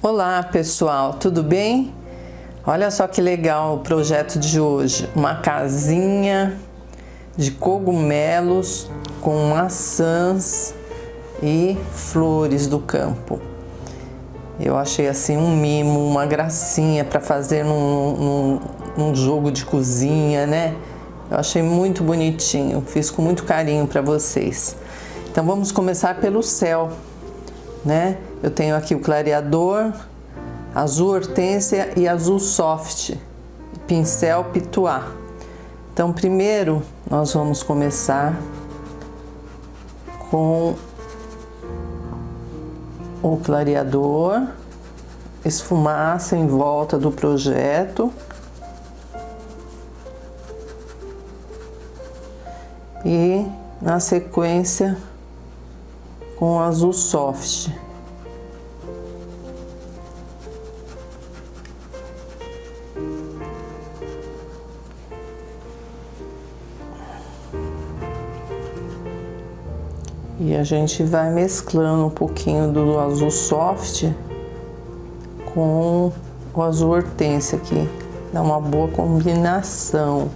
Olá pessoal, tudo bem? Olha só que legal o projeto de hoje, uma casinha de cogumelos com maçãs e flores do campo. Eu achei assim um mimo, uma gracinha para fazer num jogo de cozinha, né? Eu achei muito bonitinho, fiz com muito carinho para vocês. Então vamos começar pelo céu, né? Eu tenho aqui o clareador, azul hortênsia e azul soft, pincel pituá. Então primeiro nós vamos começar com o clareador, esfumaça em volta do projeto e na sequência com o azul soft. E a gente vai mesclando um pouquinho do azul soft com o azul hortênsia aqui, dá uma boa combinação.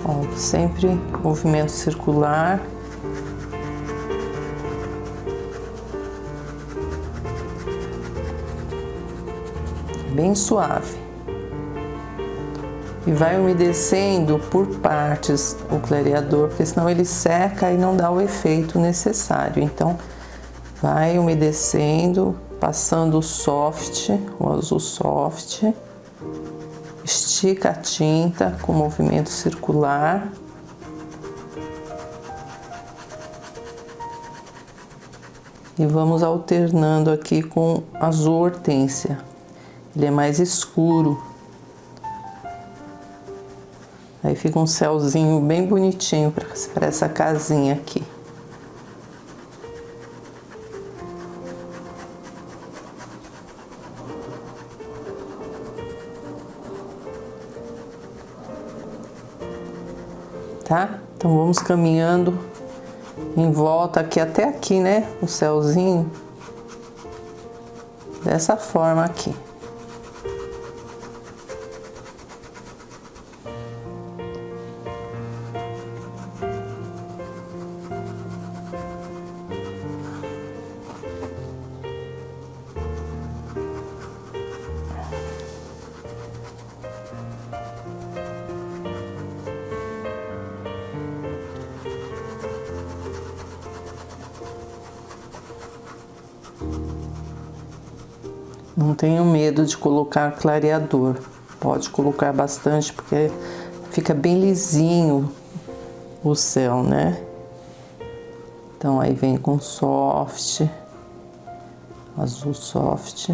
Ó, sempre movimento circular. Bem suave. E vai umedecendo por partes o clareador, porque senão ele seca e não dá o efeito necessário. Então, vai umedecendo, passando o soft, o azul soft. Estica a tinta com movimento circular. E vamos alternando aqui com azul hortênsia. Ele é mais escuro. Aí fica um céuzinho bem bonitinho para essa casinha aqui. Tá? Então vamos caminhando em volta aqui até aqui, né? O céuzinho. Dessa forma aqui. Não tenho medo de colocar clareador, pode colocar bastante porque fica bem lisinho o céu, né? Então aí vem com soft, azul soft.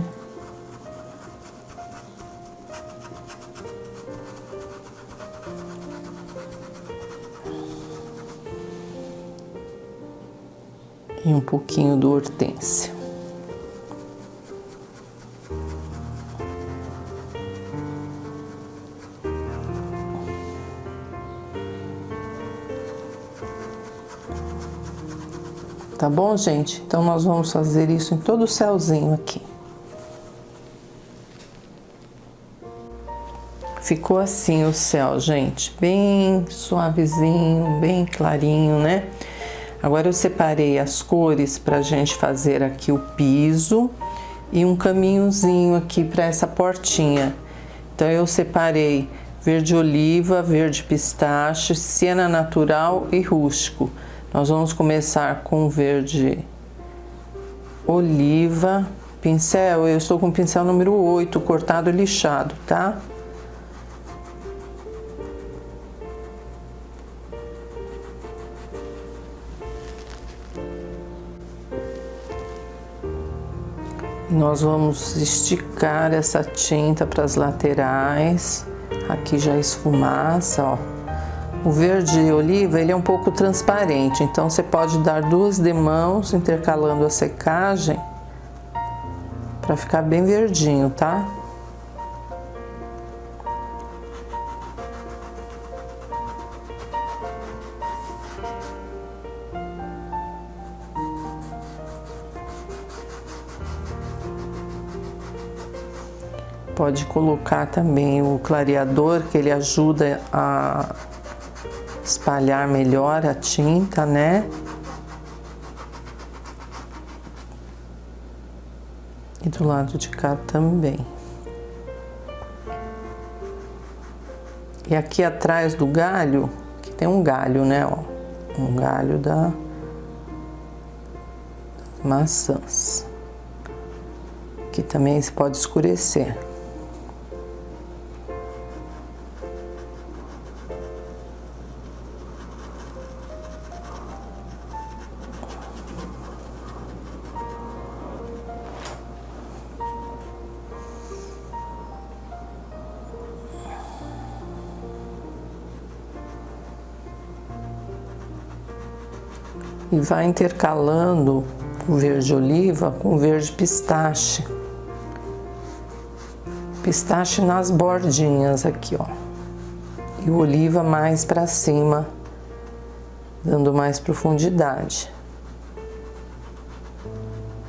E um pouquinho do hortênsia. Tá bom, gente? Então nós vamos fazer isso em todo o céuzinho aqui. Ficou assim o céu, gente, bem suavezinho, bem clarinho, né? Agora eu separei as cores pra gente fazer aqui o piso e um caminhozinho aqui para essa portinha. Então eu separei verde oliva, verde pistache, siena natural e rústico. Nós vamos começar com verde oliva, pincel, eu estou com o pincel número 8, cortado e lixado, tá? Nós vamos esticar essa tinta para as laterais, aqui já esfumaça, ó. O verde oliva, ele é um pouco transparente, então você pode dar 2 demãos intercalando a secagem para ficar bem verdinho, tá? Pode colocar também o clareador, que ele ajuda a espalhar melhor a tinta, né? E do lado de cá também. E aqui atrás do galho, que tem um galho, né, ó, um galho das maçãs. Que também se pode escurecer. E vai intercalando o verde oliva com o verde pistache. Pistache nas bordinhas aqui, ó. E o oliva mais para cima, dando mais profundidade.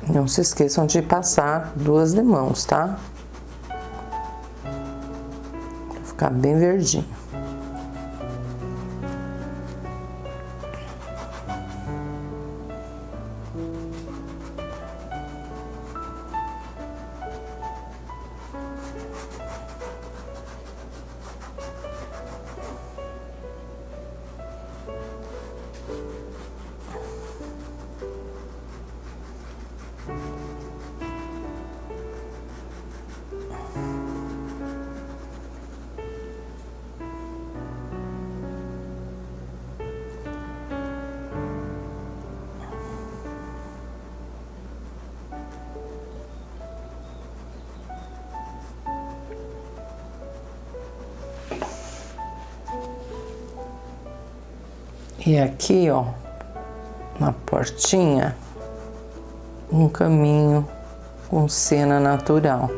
Não se esqueçam de passar 2 demãos, tá? Pra ficar bem verdinho. E aqui, ó, na portinha, um caminho com cena natural.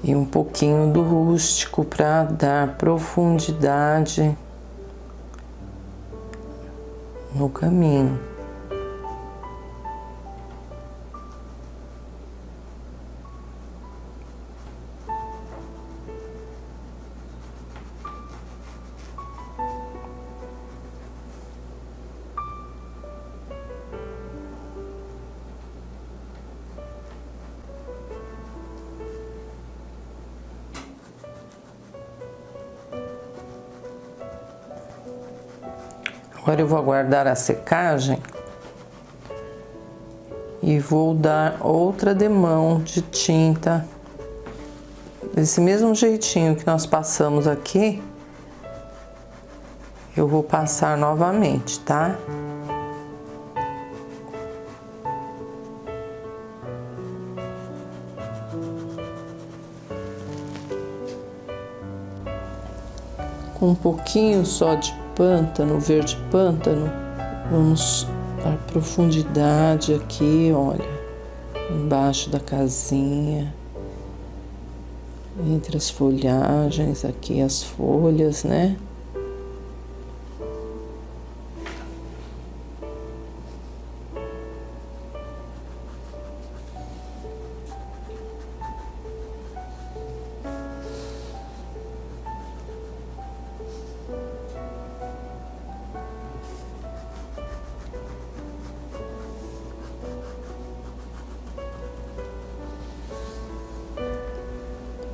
E um pouquinho do rústico para dar profundidade no caminho. Agora eu vou aguardar a secagem e vou dar outra demão de tinta desse mesmo jeitinho que nós passamos aqui. Eu vou passar novamente, tá? Com um pouquinho só de pântano, verde pântano, vamos dar profundidade aqui, olha, embaixo da casinha, entre as folhagens, aqui as folhas, né?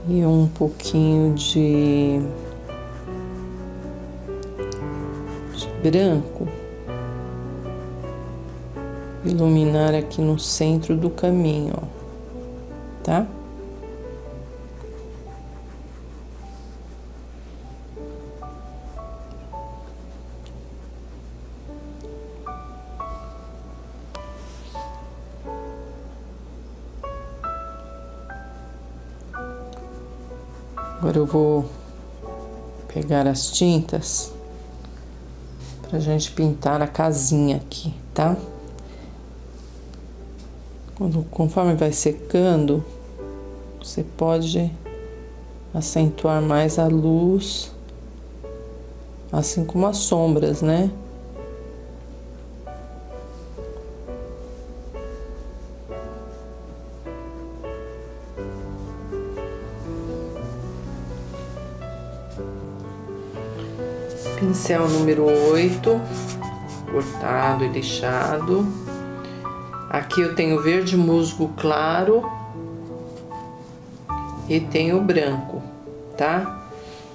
E um pouquinho de branco, iluminar aqui no centro do caminho, ó, tá? Agora eu vou pegar as tintas pra gente pintar a casinha aqui, tá? Conforme vai secando, você pode acentuar mais a luz, assim como as sombras, né? Pincel número 8, cortado e lixado. Aqui eu tenho verde musgo claro e tenho branco, tá?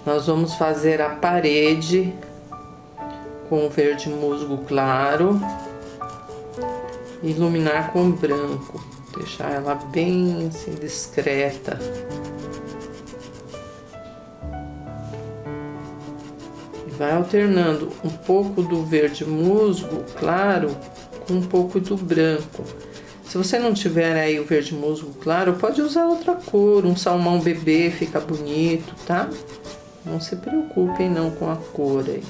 Nós vamos fazer a parede com verde musgo claro e iluminar com branco, deixar ela bem assim, discreta. Vai alternando um pouco do verde musgo claro com um pouco do branco. Se você não tiver aí o verde musgo claro, pode usar outra cor, um salmão bebê, fica bonito, tá? Não se preocupem não com a cor aí.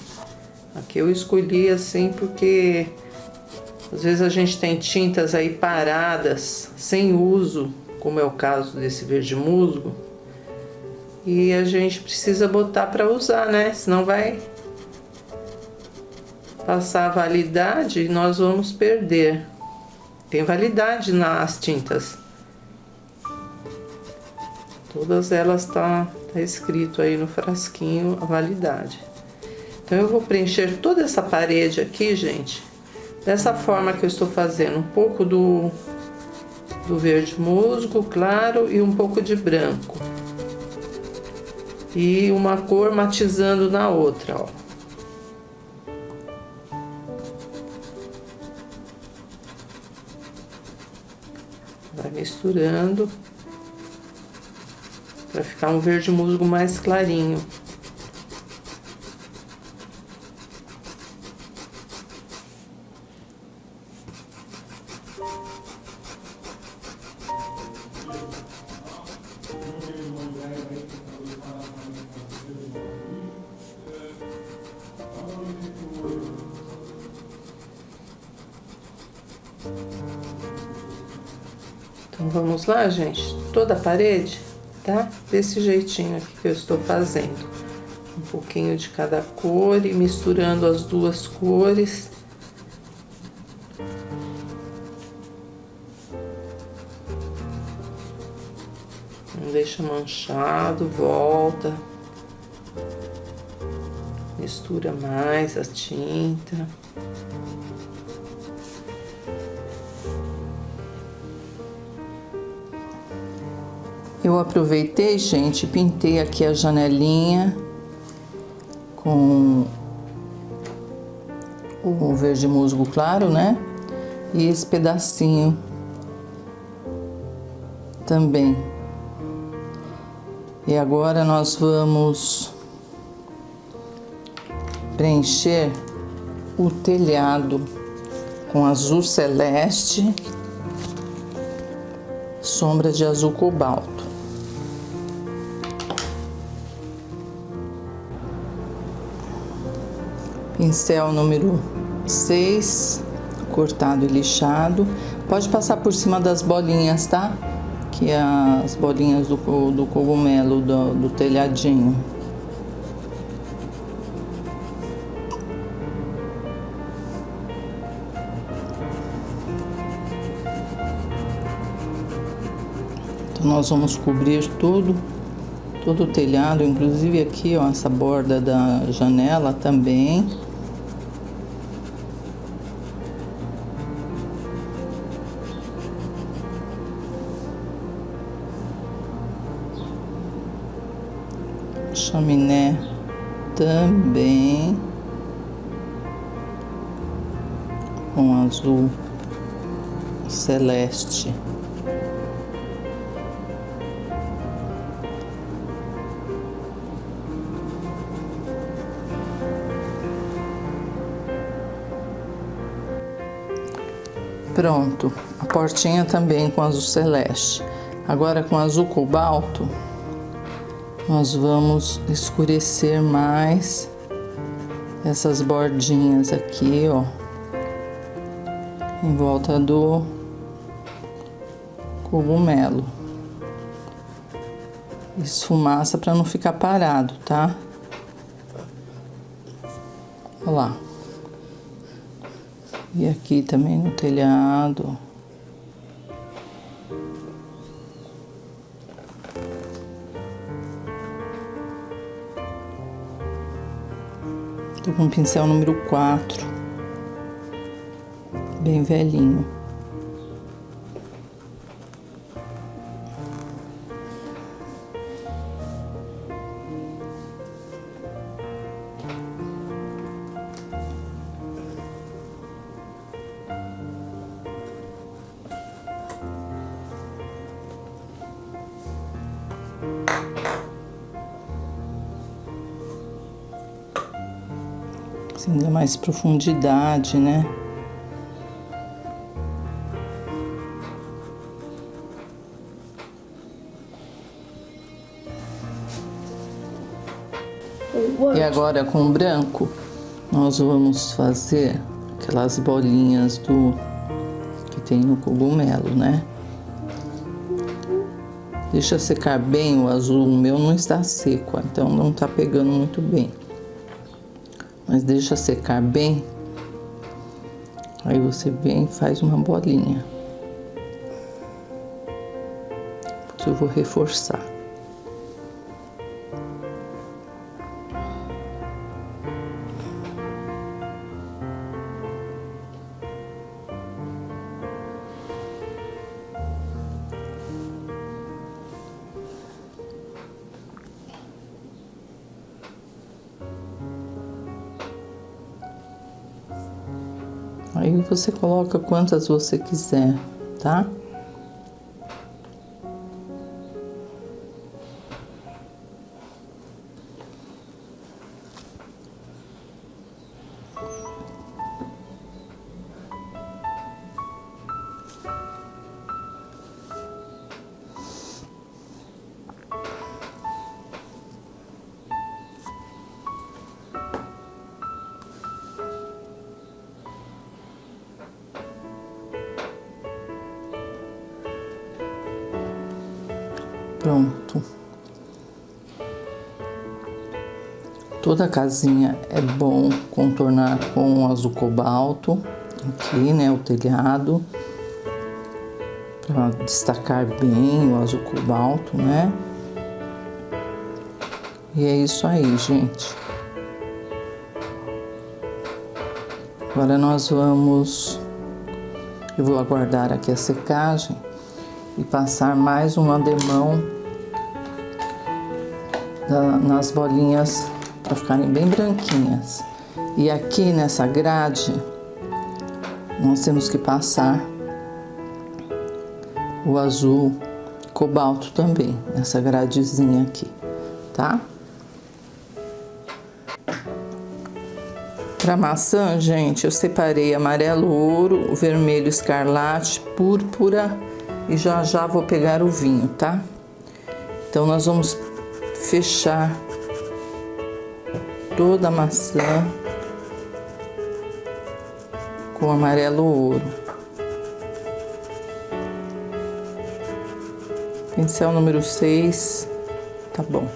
Aqui eu escolhi assim porque às vezes a gente tem tintas aí paradas, sem uso, como é o caso desse verde musgo, e a gente precisa botar para usar, né? Senão vai passar a validade e nós vamos perder. Tem validade nas tintas. Todas elas tá escrito aí no frasquinho a validade. Então eu vou preencher toda essa parede aqui, gente, dessa forma que eu estou fazendo. Um pouco do verde musgo claro e um pouco de branco. E uma cor matizando na outra, ó. Vai misturando para ficar um verde musgo mais clarinho. Então vamos lá, gente, toda a parede, tá? Desse jeitinho aqui que eu estou fazendo. Um pouquinho de cada cor e misturando as duas cores. Não deixa manchado, volta. Mistura mais a tinta. Eu aproveitei, gente, pintei aqui a janelinha com o verde musgo claro, né? E esse pedacinho também. E agora nós vamos preencher o telhado com azul celeste, sombra de azul cobalto. Pincel número 6, cortado e lixado. Pode passar por cima das bolinhas, tá? Que é as bolinhas do cogumelo do telhadinho. Então nós vamos cobrir todo o telhado, inclusive aqui, ó, essa borda da janela também. Chaminé também com azul celeste. Pronto, a portinha também com azul celeste. Agora com azul cobalto, nós vamos escurecer mais essas bordinhas aqui, ó, em volta do cogumelo. Esfumaça para não ficar parado, tá? Olha lá. E aqui também no telhado. Tô com o pincel número 4, bem velhinho. Assim, dá mais profundidade, né? E agora com o branco, nós vamos fazer aquelas bolinhas que tem no cogumelo, né? Deixa secar bem o azul, o meu não está seco, então não tá pegando muito bem. Mas deixa secar bem, aí você vem e faz uma bolinha. Depois eu vou reforçar. Aí você coloca quantas você quiser, tá? Pronto. Toda a casinha é bom contornar com azul cobalto, aqui, né, o telhado, para destacar bem o azul cobalto, né? E é isso aí, gente. Agora nós vamos... Eu vou aguardar aqui a secagem e passar mais um ademão nas bolinhas para ficarem bem branquinhas. E aqui nessa grade nós temos que passar o azul cobalto também, nessa gradezinha aqui, tá? Para maçã, gente, eu separei amarelo ouro, vermelho escarlate, púrpura e já já vou pegar o vinho, tá? Então nós vamos fechar toda a maçã com amarelo ouro. Pincel número 6, tá bom.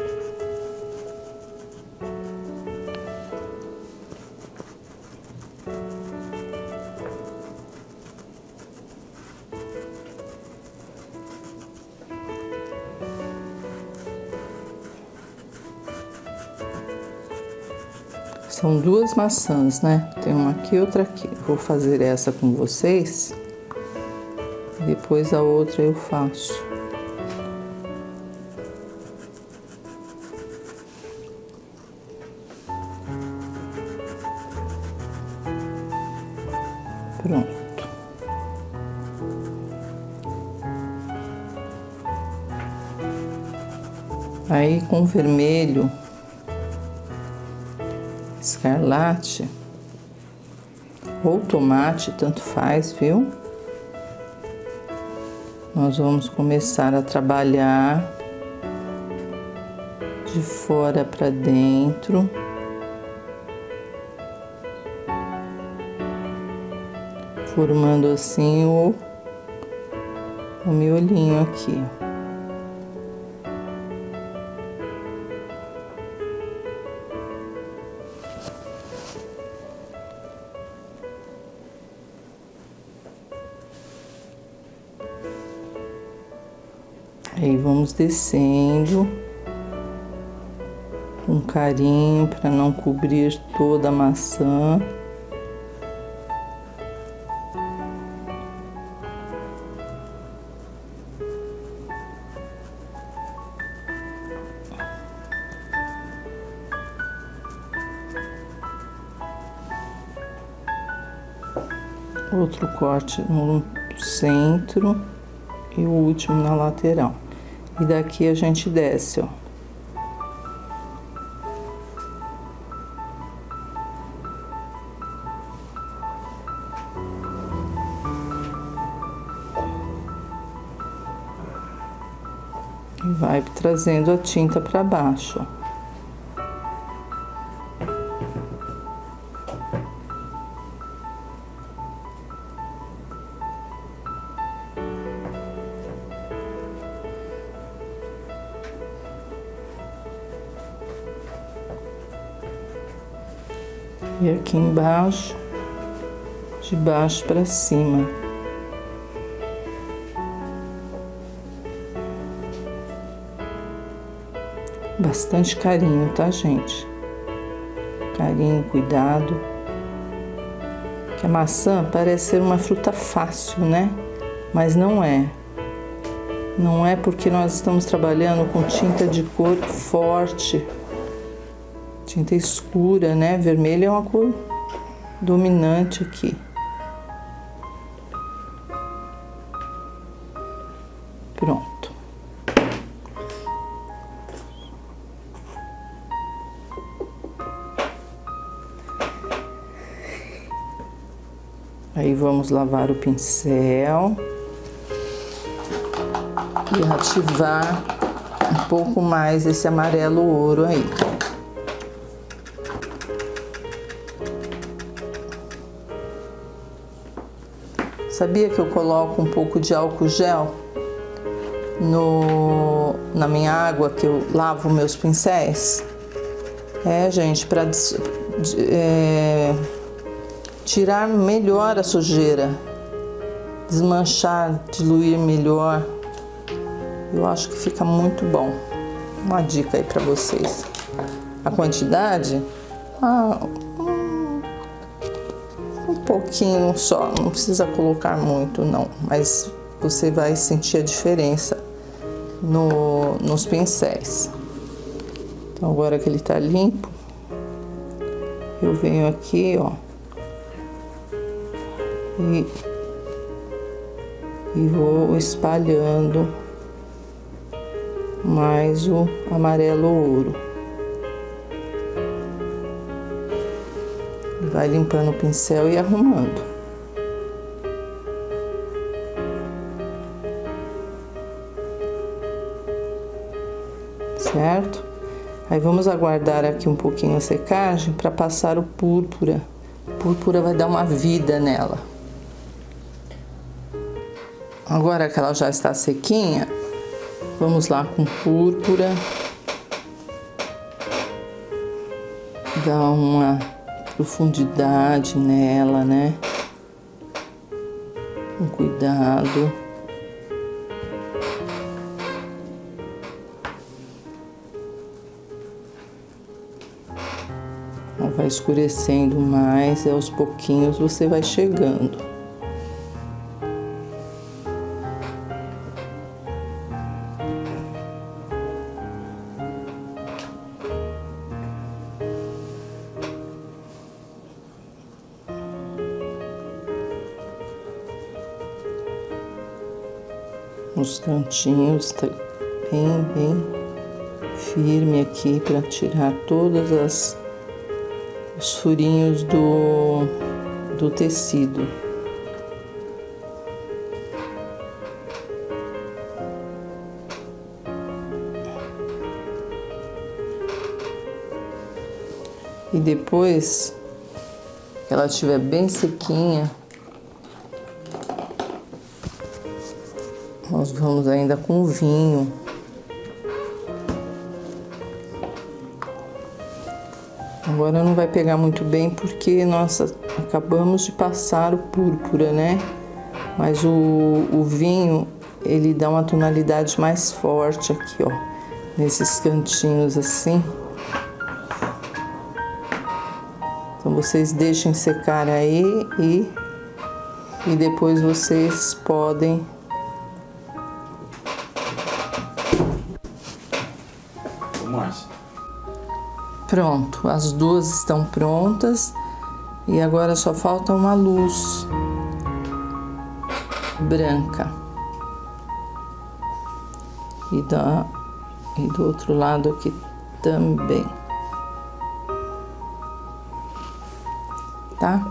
São duas maçãs, né? Tem uma aqui e outra aqui. Vou fazer essa com vocês. Depois a outra eu faço. Pronto. Aí com vermelho escarlate ou tomate, tanto faz, viu? Nós vamos começar a trabalhar de fora para dentro. Formando assim o miolinho aqui. Aí vamos descendo com carinho para não cobrir toda a maçã. Outro corte no centro e o último na lateral. E daqui a gente desce, ó. E vai trazendo a tinta para baixo, ó. E aqui embaixo, de baixo para cima. Bastante carinho, tá, gente? Carinho, cuidado. Que a maçã parece ser uma fruta fácil, né? Mas não é. Não é porque nós estamos trabalhando com tinta de cor forte. Tinta escura, né? Vermelho é uma cor dominante aqui. Pronto. Aí vamos lavar o pincel e ativar um pouco mais esse amarelo ouro aí. Sabia que eu coloco um pouco de álcool gel na minha água que eu lavo meus pincéis? É, gente, para tirar melhor a sujeira, desmanchar, diluir melhor. Eu acho que fica muito bom. Uma dica aí para vocês. A quantidade? Um pouquinho só, não precisa colocar muito não, mas você vai sentir a diferença nos pincéis. Então agora que ele tá limpo, eu venho aqui, ó, e vou espalhando mais o amarelo ouro. Vai limpando o pincel e arrumando. Certo? Aí vamos aguardar aqui um pouquinho a secagem para passar o púrpura. O púrpura vai dar uma vida nela. Agora que ela já está sequinha, vamos lá com púrpura. Dá uma profundidade nela, né? Com cuidado. Ela vai escurecendo mais e aos pouquinhos você vai chegando. Os cantinhos, tá bem firme aqui para tirar todas os furinhos do tecido. E depois que ela estiver bem sequinha, nós vamos ainda com o vinho. Agora não vai pegar muito bem porque nós acabamos de passar o púrpura, né? Mas o vinho, ele dá uma tonalidade mais forte aqui, ó. Nesses cantinhos assim. Então vocês deixem secar aí e depois vocês podem Pronto, as duas estão prontas e agora só falta uma luz branca. E do outro lado aqui também. Tá?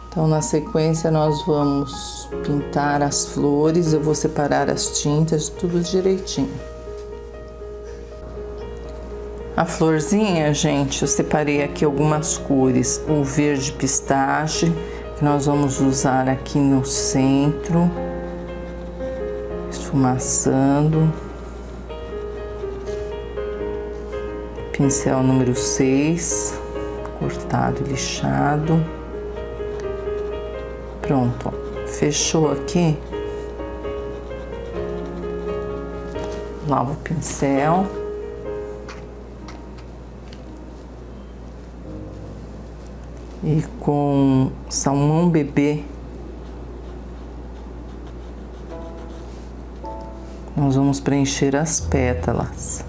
Então, na sequência, nós vamos pintar as flores. Eu vou separar as tintas, tudo direitinho. A florzinha, gente, eu separei aqui algumas cores. O verde pistache, que nós vamos usar aqui no centro, esfumaçando. Pincel número 6, cortado e lixado. Pronto, ó. Fechou aqui. Lavo o pincel. E com salmão bebê, nós vamos preencher as pétalas.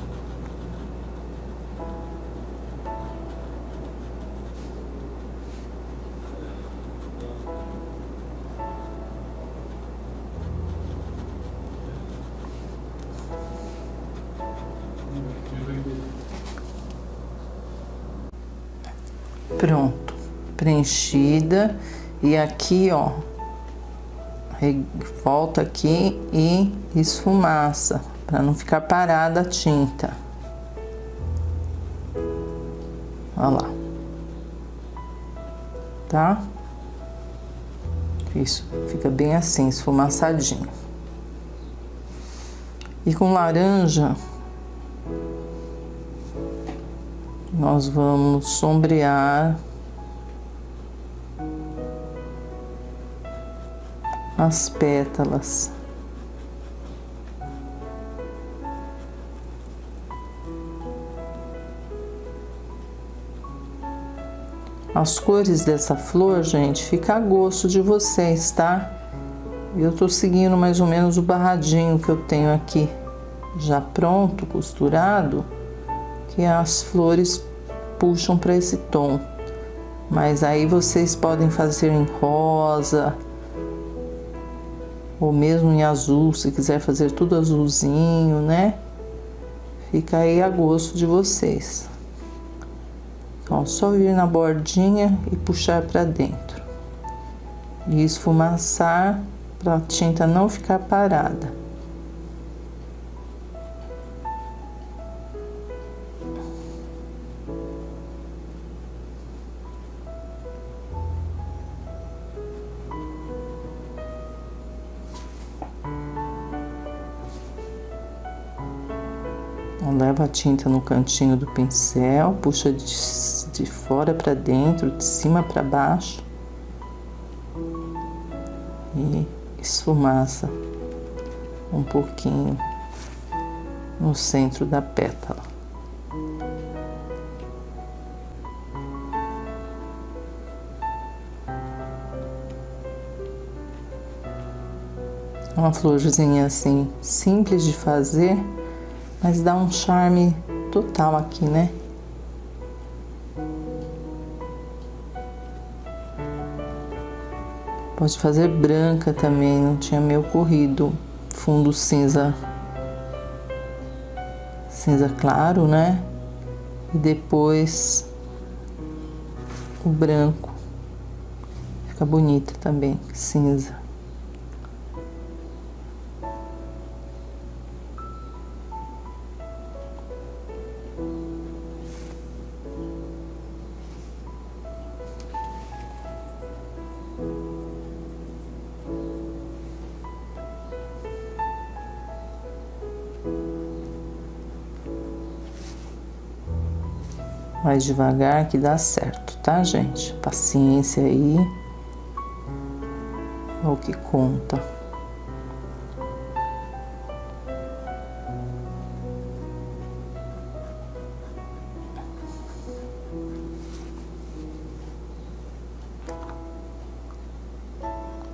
Pronto. Preenchida, e aqui, ó, volta aqui e esfumaça para não ficar parada a tinta. Olha lá, tá? Isso, fica bem assim, esfumaçadinho. E com laranja nós vamos sombrear as pétalas. As cores dessa flor, gente, fica a gosto de vocês, tá? Eu tô seguindo mais ou menos o barradinho que eu tenho aqui já pronto, costurado, que as flores puxam para esse tom. Mas aí vocês podem fazer em rosa, ou mesmo em azul, se quiser fazer tudo azulzinho, né? Fica aí a gosto de vocês. Então, só vir na bordinha e puxar para dentro. E esfumaçar para a tinta não ficar parada. Leva a tinta no cantinho do pincel, puxa de fora para dentro, de cima para baixo e esfumaça um pouquinho no centro da pétala. Uma florzinha assim simples de fazer, mas dá um charme total aqui, né? Pode fazer branca também, não tinha me ocorrido. Fundo cinza, cinza claro, né? E depois o branco. Fica bonita também, cinza. Vai devagar que dá certo, tá, gente? Paciência aí. É o que conta.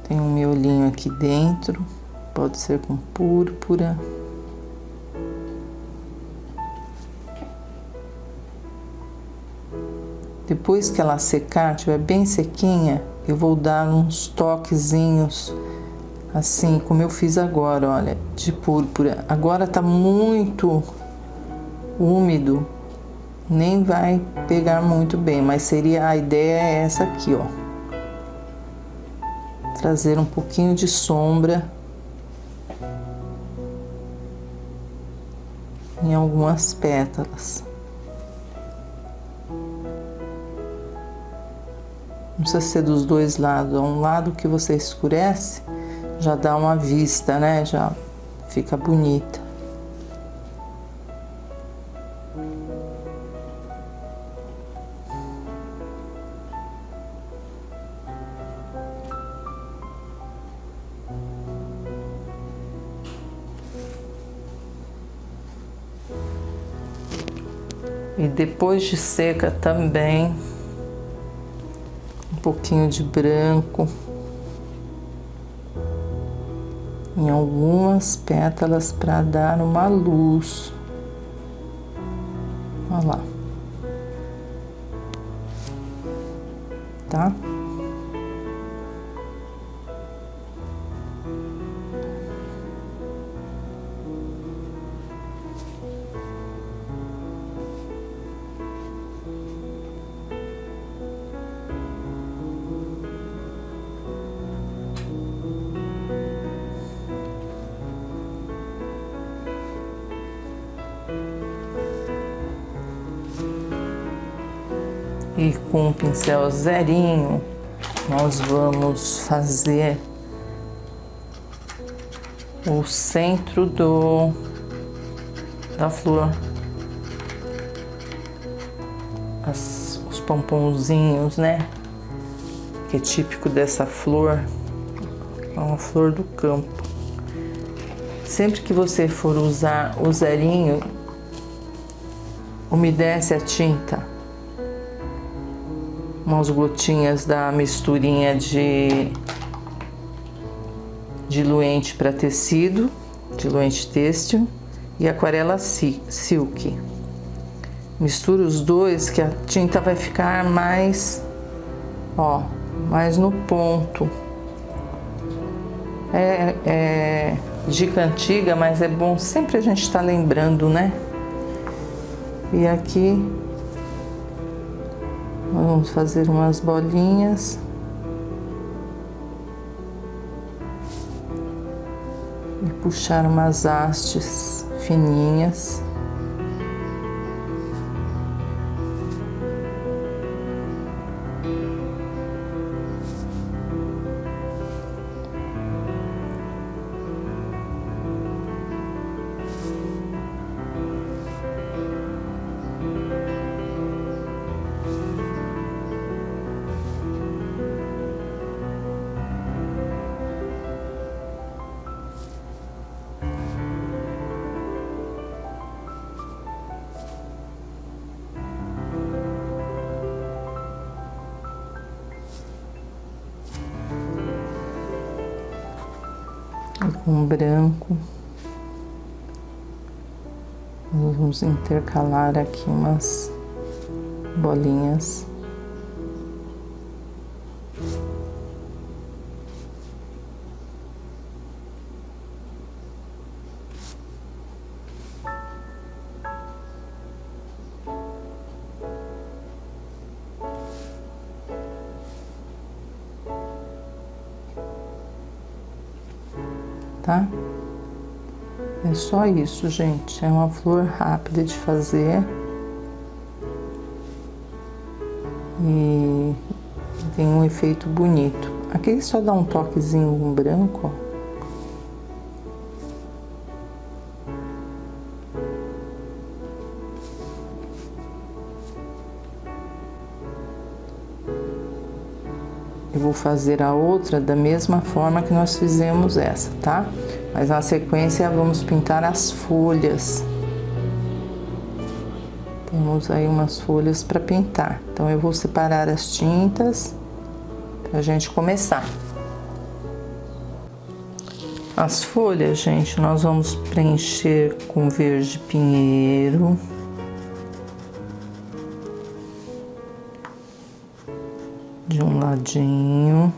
Tem um miolinho aqui dentro, pode ser com púrpura. Depois que ela secar, estiver bem sequinha, eu vou dar uns toquezinhos, assim como eu fiz agora, olha, de púrpura. Agora tá muito úmido, nem vai pegar muito bem, mas seria, a ideia é essa aqui, ó. Trazer um pouquinho de sombra em algumas pétalas. Não precisa ser dos dois lados, um lado que você escurece já dá uma vista, né? Já fica bonita. E depois de seca também, um pouquinho de branco em algumas pétalas para dar uma luz. Olha lá. Tá? E com um pincel zerinho, nós vamos fazer o centro da flor. Os pomponzinhos, né? Que é típico dessa flor. É uma flor do campo. Sempre que você for usar o zerinho, umedece a tinta. Umas gotinhas da misturinha de diluente para tecido, diluente têxtil e aquarela silk. Mistura os dois que a tinta vai ficar mais, ó, mais no ponto. É dica antiga, mas é bom sempre a gente estar lembrando, né? E aqui vamos fazer umas bolinhas. E puxar umas hastes fininhas. E com branco, nós vamos intercalar aqui umas bolinhas. Tá? É só isso, gente. É uma flor rápida de fazer. E tem um efeito bonito. Aqui só dá um toquezinho com branco, ó. fazer a outra da mesma forma que nós fizemos essa, tá? Mas na sequência vamos pintar as folhas. Temos aí umas folhas para pintar. Então eu vou separar as tintas pra gente começar. As folhas, gente, nós vamos preencher com verde pinheiro. De um ladinho.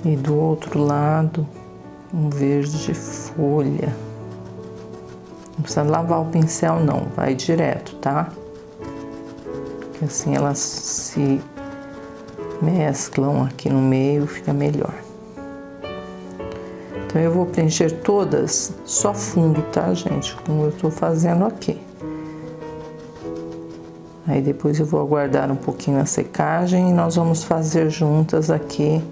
E do outro lado, um verde folha. Não precisa lavar o pincel não, vai direto, tá? Porque assim elas se mesclam aqui no meio, fica melhor. Então eu vou preencher todas, só fundo, tá, gente? Como eu tô fazendo aqui. Aí depois eu vou aguardar um pouquinho a secagem e nós vamos fazer juntas aqui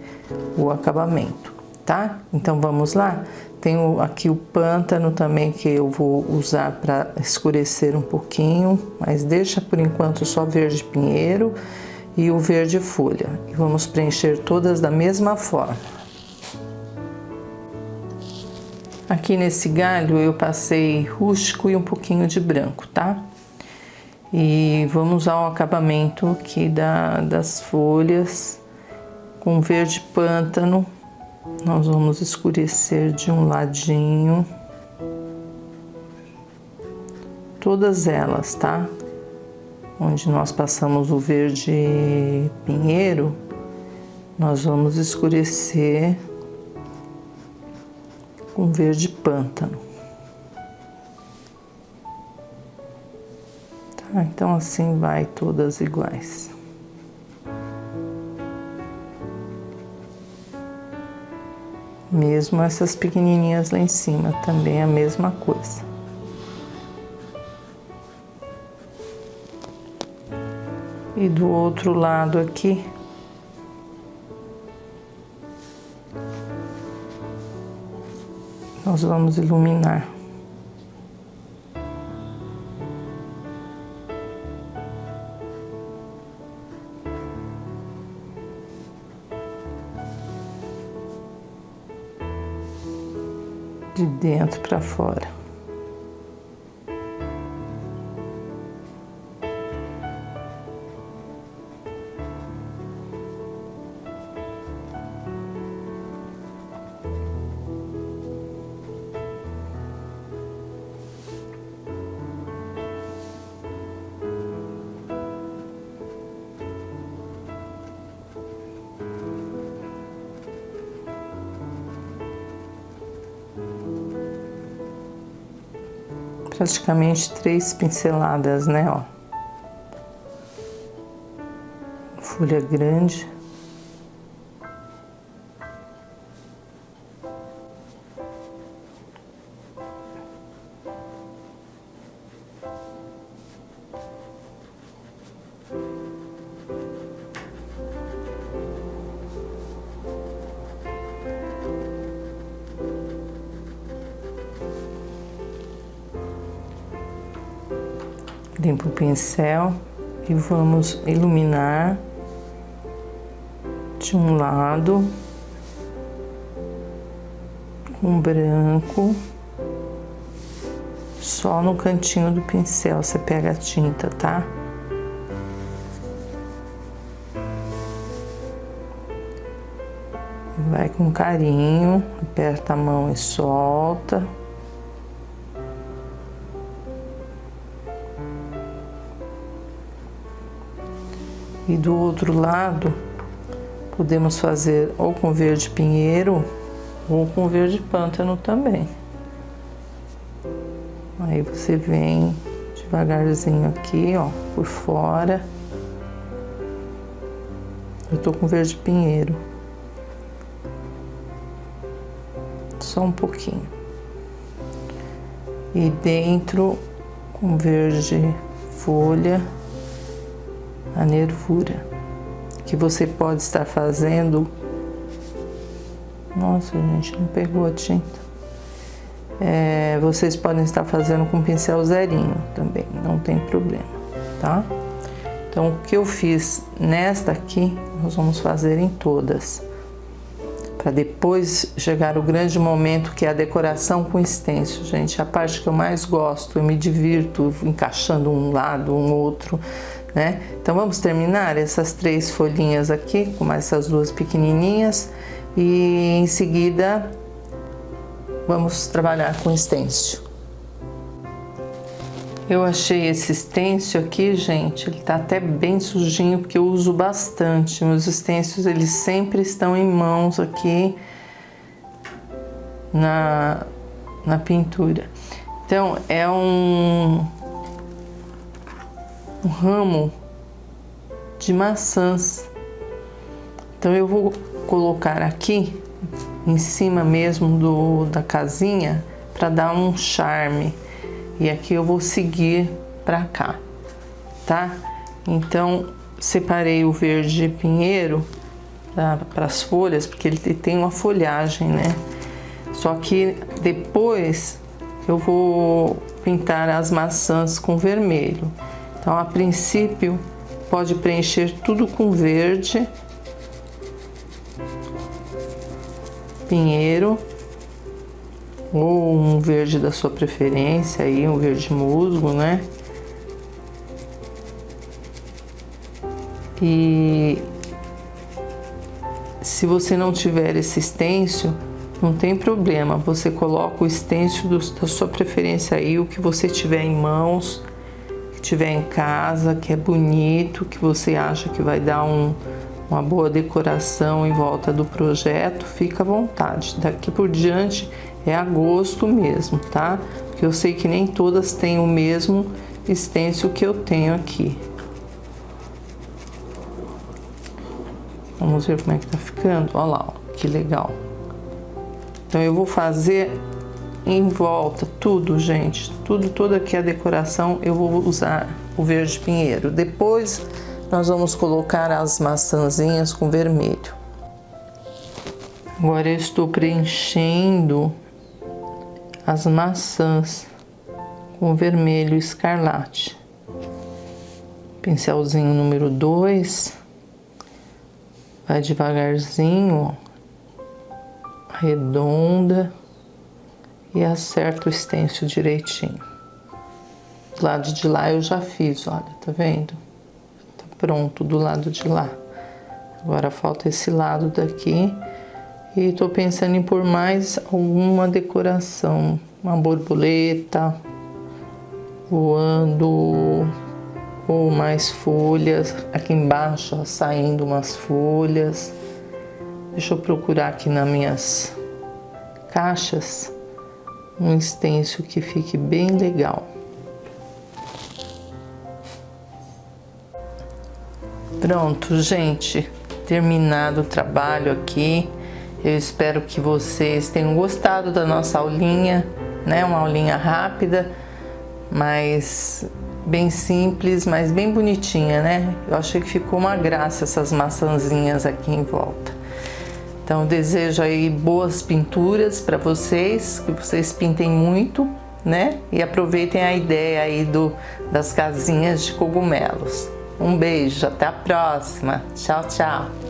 o acabamento, tá? Então vamos lá? Tenho aqui o pântano também que eu vou usar para escurecer um pouquinho, mas deixa por enquanto só verde pinheiro e o verde folha. E vamos preencher todas da mesma forma. Aqui nesse galho eu passei rústico e um pouquinho de branco, tá? E vamos ao acabamento aqui das folhas com verde pântano. Nós vamos escurecer de um ladinho. Todas elas, tá? Onde nós passamos o verde pinheiro, nós vamos escurecer com verde pântano. Tá? Então assim vai todas iguais. Mesmo essas pequenininhas lá em cima, também é a mesma coisa. E do outro lado aqui, nós vamos iluminar. De dentro para fora. Praticamente 3 pinceladas, né, ó. Folha grande. Limpo o pincel e vamos iluminar de um lado com branco, só no cantinho do pincel você pega a tinta, tá? Vai com carinho, aperta a mão e solta. E do outro lado, podemos fazer ou com verde pinheiro ou com verde pântano também. Aí você vem devagarzinho aqui, ó, por fora. Eu tô com verde pinheiro. Só um pouquinho. E dentro, com verde folha, a nervura, que você pode estar fazendo Nossa, gente, não pegou a tinta. Vocês podem estar fazendo com pincel zerinho também, não tem problema, tá? Então, o que eu fiz nesta aqui, nós vamos fazer em todas. Para depois chegar o grande momento, que é a decoração com stencil, gente. A parte que eu mais gosto, eu me divirto encaixando um lado, um outro, né? Então vamos terminar essas 3 folhinhas aqui, com mais essas 2 pequenininhas. E em seguida, vamos trabalhar com stencil. Eu achei esse stencil aqui, gente, ele tá até bem sujinho, porque eu uso bastante. Meus stencils, eles sempre estão em mãos aqui na pintura. Então, é um ramo de maçãs. Então, eu vou colocar aqui, em cima mesmo da casinha, para dar um charme. E aqui eu vou seguir para cá, tá? Então, separei o verde pinheiro para as folhas, porque ele tem uma folhagem, né? Só que depois eu vou pintar as maçãs com vermelho. Então, a princípio, pode preencher tudo com verde, pinheiro, ou um verde da sua preferência, aí, um verde musgo, né? E se você não tiver esse stencil, não tem problema, você coloca o stencil da sua preferência aí, o que você tiver em mãos, que tiver em casa, que é bonito, que você acha que vai dar uma boa decoração em volta do projeto, fica à vontade. Daqui por diante é a gosto mesmo, tá? Porque eu sei que nem todas têm o mesmo stencil que eu tenho aqui. Vamos ver como é que tá ficando. Olha lá, ó, que legal. Então eu vou fazer em volta tudo, gente. Toda aqui a decoração eu vou usar o verde pinheiro. Depois nós vamos colocar as maçãzinhas com vermelho. Agora eu estou preenchendo as maçãs com vermelho escarlate. Pincelzinho número 2. Vai devagarzinho, ó, arredonda e acerta o stencil direitinho. Do lado de lá eu já fiz, olha, tá vendo? Tá pronto do lado de lá. Agora falta esse lado daqui. E tô pensando em pôr mais alguma decoração, uma borboleta voando, ou mais folhas, aqui embaixo, ó, saindo umas folhas. Deixa eu procurar aqui nas minhas caixas um stencil que fique bem legal. Pronto, gente, terminado o trabalho aqui. Eu espero que vocês tenham gostado da nossa aulinha, né? Uma aulinha rápida, mas bem simples, mas bem bonitinha, né? Eu achei que ficou uma graça essas maçãzinhas aqui em volta. Então, eu desejo aí boas pinturas para vocês, que vocês pintem muito, né? E aproveitem a ideia aí das casinhas de cogumelos. Um beijo, até a próxima. Tchau, tchau.